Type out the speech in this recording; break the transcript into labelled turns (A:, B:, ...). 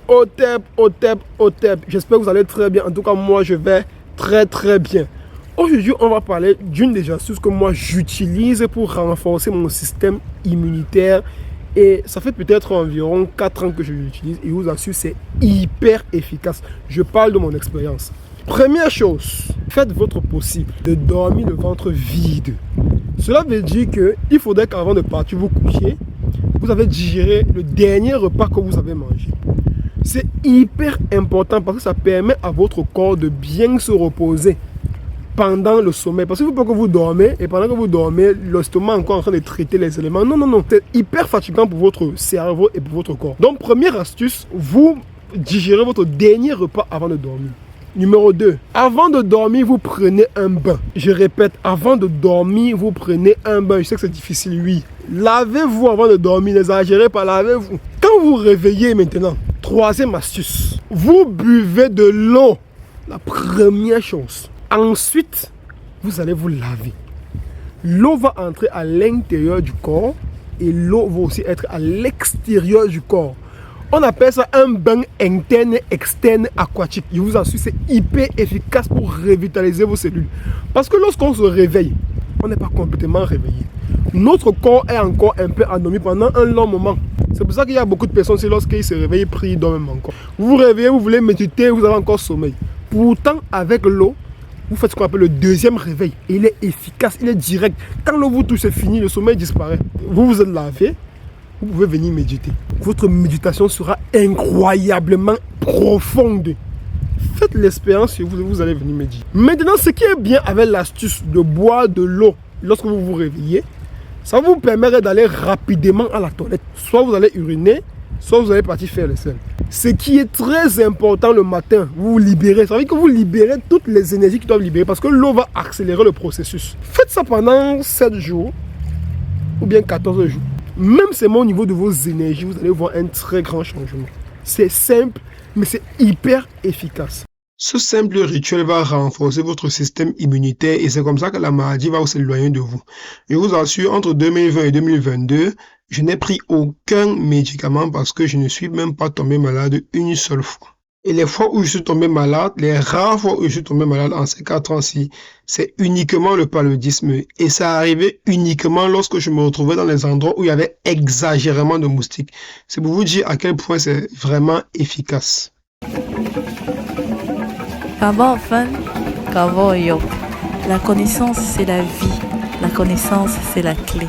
A: Au tep. J'espère que vous allez très bien. En tout cas, moi, je vais très bien. Aujourd'hui, on va parler d'une des astuces que moi, j'utilise pour renforcer mon système immunitaire. Et ça fait peut-être environ 4 ans que je l'utilise. Et je vous assure, c'est hyper efficace. Je parle de mon expérience. Première chose, faites votre possible de dormir le ventre vide. Cela veut dire qu'il faudrait qu'avant de partir vous coucher, vous avez digéré le dernier repas que vous avez mangé. C'est hyper important parce que ça permet à votre corps de bien se reposer pendant le sommeil. Parce qu'il ne faut pas que vous dormez et pendant que vous dormez, l'estomac est encore en train de traiter les éléments. Non. C'est hyper fatigant pour votre cerveau et pour votre corps. Donc, première astuce, vous digérez votre dernier repas avant de dormir. Numéro 2, avant de dormir, vous prenez un bain. Je répète, avant de dormir, vous prenez un bain. Je sais que c'est difficile, oui. Lavez-vous avant de dormir, n'exagérez pas, lavez-vous. Quand vous réveillez maintenant, troisième astuce, vous buvez de l'eau. La première chose. Ensuite, vous allez vous laver. L'eau va entrer à l'intérieur du corps et l'eau va aussi être à l'extérieur du corps. On appelle ça un bain interne, externe, aquatique. Je vous assure, c'est hyper efficace pour revitaliser vos cellules. Parce que lorsqu'on se réveille, on n'est pas complètement réveillé. Notre corps est encore un peu endormi pendant un long moment. C'est pour ça qu'il y a beaucoup de personnes, c'est lorsqu'ils se réveillent, ils dorment encore. Vous vous réveillez, vous voulez méditer, vous avez encore sommeil. Pourtant, avec l'eau, vous faites ce qu'on appelle le deuxième réveil. Et il est efficace, il est direct. Quand l'eau vous touche, c'est fini, le sommeil disparaît. Vous vous êtes lavé, vous pouvez venir méditer. Votre méditation sera incroyablement profonde. Faites l'expérience et vous allez venir méditer. Maintenant, ce qui est bien avec l'astuce de boire de l'eau lorsque vous vous réveillez, ça vous permettra d'aller rapidement à la toilette. Soit vous allez uriner, soit vous allez partir faire le sel. Ce qui est très important le matin, vous vous libérez. Ça veut dire que vous libérez toutes les énergies qui doivent libérer parce que l'eau va accélérer le processus. Faites ça pendant 7 jours ou bien 14 jours. Même seulement au niveau de vos énergies, vous allez voir un très grand changement. C'est simple, mais c'est hyper efficace. Ce simple rituel va renforcer votre système immunitaire et c'est comme ça que la maladie va s'éloigner de vous. Je vous assure, entre 2020 et 2022, je n'ai pris aucun médicament parce que je ne suis même pas tombé malade une seule fois. Et les fois où je suis tombé malade, les rares fois où je suis tombé malade en ces 4 ans-ci, c'est uniquement le paludisme. Et ça arrivait uniquement lorsque je me retrouvais dans les endroits où il y avait exagérément de moustiques. C'est pour vous dire à quel point c'est vraiment efficace.
B: La connaissance, c'est la vie. La connaissance, c'est la clé.